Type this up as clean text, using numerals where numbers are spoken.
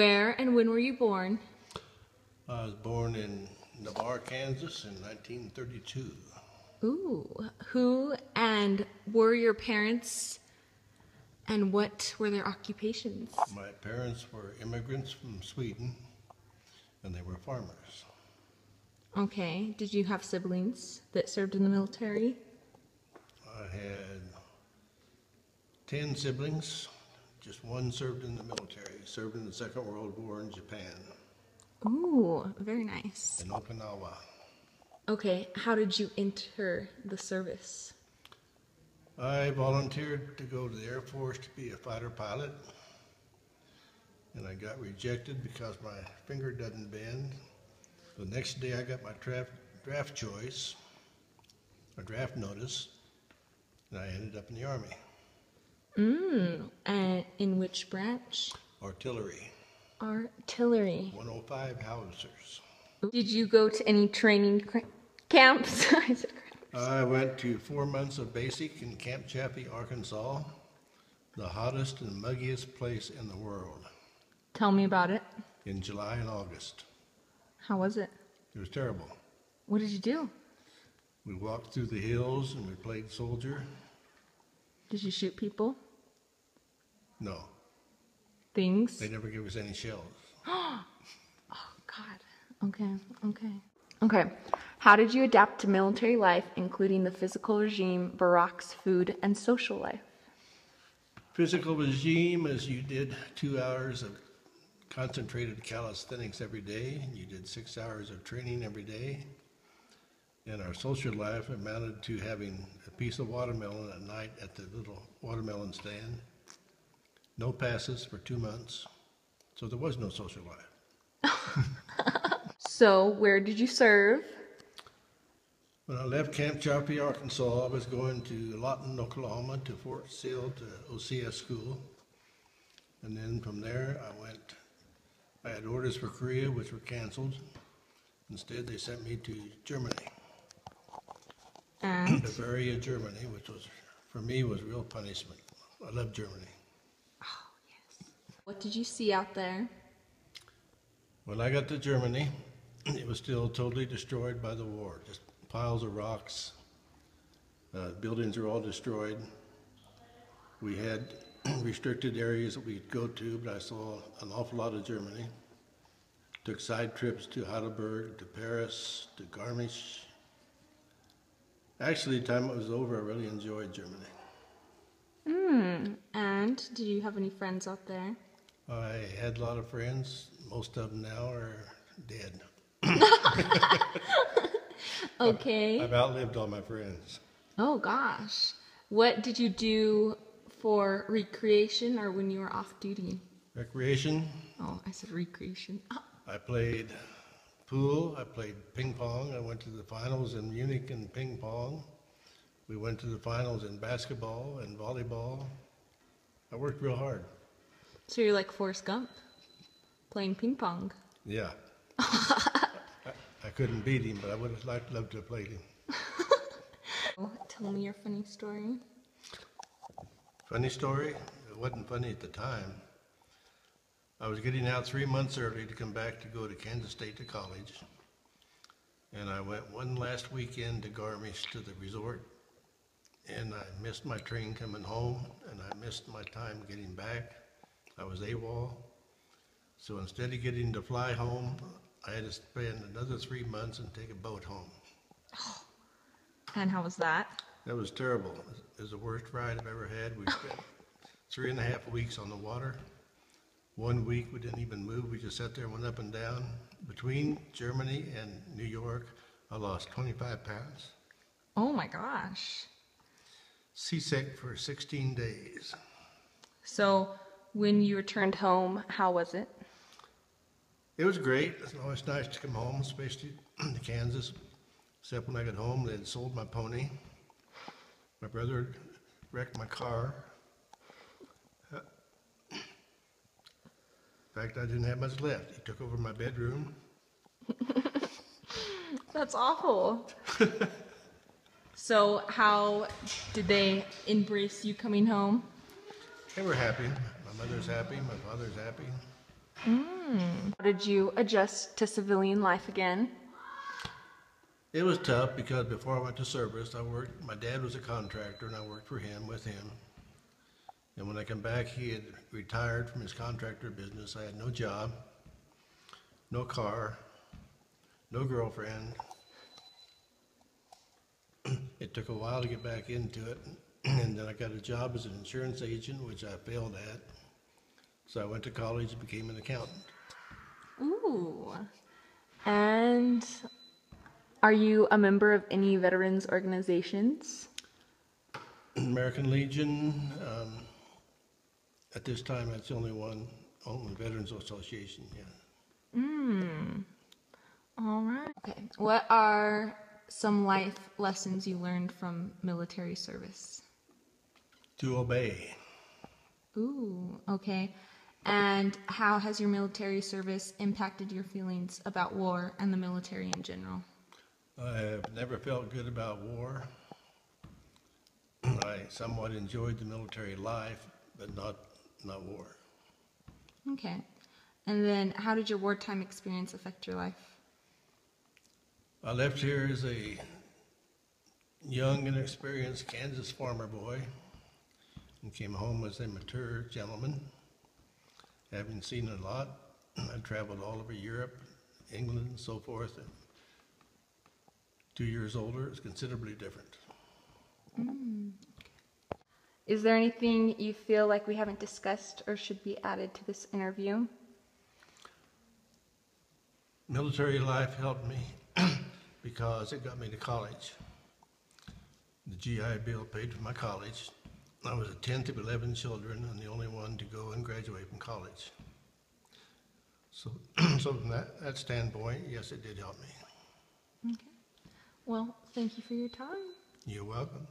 Where and when were you born? I was born in Navarre, Kansas in 1932. Ooh, who and were your parents, and what were their occupations? My parents were immigrants from Sweden, and they were farmers. Okay, did you have siblings that served in the military? I had 10 siblings. Just one served in the military, served in the Second World War in Japan, Ooh, very nice. in Okinawa. Okay, how did you enter the service? I volunteered to go to the Air Force to be a fighter pilot, and I got rejected because my finger doesn't bend. The next day I got my draft choice, a draft notice, and I ended up in the Army. And in which branch? Artillery, Artillery. 105 howitzers. Did you go to any training camps? I said camps. I went to 4 months of basic in Camp Chaffee, Arkansas, the hottest and muggiest place in the world, Tell me about it. in July and August. How was it? It was terrible. What did you do? We walked through the hills and we played soldier. Did you shoot people? No, Things? they never gave us any shells. Oh, God. Okay. How did you adapt to military life, including the physical regime, barracks, food, and social life? Physical regime is you did 2 hours of concentrated calisthenics every day, and you did 6 hours of training every day. And our social life amounted to having a piece of watermelon at night at the little watermelon stand. No passes for 2 months, so there was no social life. So, where did you serve? When I left Camp Chaffee, Arkansas, I was going to Lawton, Oklahoma, to Fort Sill to OCS school. And then from there, I had orders for Korea, which were canceled. Instead, they sent me to Germany, And Bavaria, Germany, which was, for me, was real punishment. I love Germany. what did you see out there? When I got to Germany, it was still totally destroyed by the war. Just piles of rocks. Buildings are all destroyed. We had restricted areas that we could go to, but I saw an awful lot of Germany. Took side trips to Heidelberg, to Paris, to Garmisch. Actually, the time it was over, I really enjoyed Germany. And did you have any friends out there? I had a lot of friends. Most of them now are dead. Okay. I've outlived all my friends. Oh gosh. What did you do for recreation or when you were off duty? Recreation, Oh, I said recreation. I played pool, I played ping pong. I went to the finals in Munich in ping pong. We went to the finals in basketball and volleyball. I worked real hard. So you're like Forrest Gump, playing ping pong. Yeah. I couldn't beat him, but I would have loved to have played him. Tell me your funny story. Funny story, it wasn't funny at the time. I was getting out 3 months early to come back to go to Kansas State to college. And I went one last weekend to Garmisch to the resort. And I missed my train coming home, and I missed my time getting back. I was AWOL. So instead of getting to fly home, I had to spend another 3 months and take a boat home. And how was that? That was terrible. It was the worst ride I've ever had. We spent 3.5 weeks on the water. 1 week we didn't even move. We just sat there and went up and down. Between Germany and New York, I lost 25 pounds. Oh my gosh. Seasick for 16 days. So when you returned home, how was it? It was great. It's always nice to come home, especially to Kansas. Except when I got home, they had sold my pony. My brother wrecked my car. In fact, I didn't have much left. He took over my bedroom. That's awful. So how did they embrace you coming home? They were happy. My mother's happy. My father's happy. How did you adjust to civilian life again? It was tough because before I went to service, my dad was a contractor and I worked for him, with him. And when I came back, he had retired from his contractor business. I had no job, no car, no girlfriend. It took a while to get back into it. And then I got a job as an insurance agent, which I failed at. So I went to college and became an accountant. Ooh. And are you a member of any veterans organizations? American Legion, at this time, that's the only one, only Veterans Association, yeah. All right. Okay. What are some life lessons you learned from military service? To obey. Ooh, okay. And how has your military service impacted your feelings about war and the military in general? I have never felt good about war. I somewhat enjoyed the military life, but not war. Okay. And then how did your wartime experience affect your life? I left here as a young and experienced Kansas farmer boy and came home as a mature gentleman. Having seen a lot, I traveled all over Europe, England, and so forth. And 2 years older, it's considerably different. Is there anything you feel like we haven't discussed or should be added to this interview? Military life helped me because it got me to college. The GI Bill paid for my college. I was the 10th of 11 children and the only one to go and graduate from college. So, from that standpoint, yes, it did help me. Okay. Well, thank you for your time. You're welcome.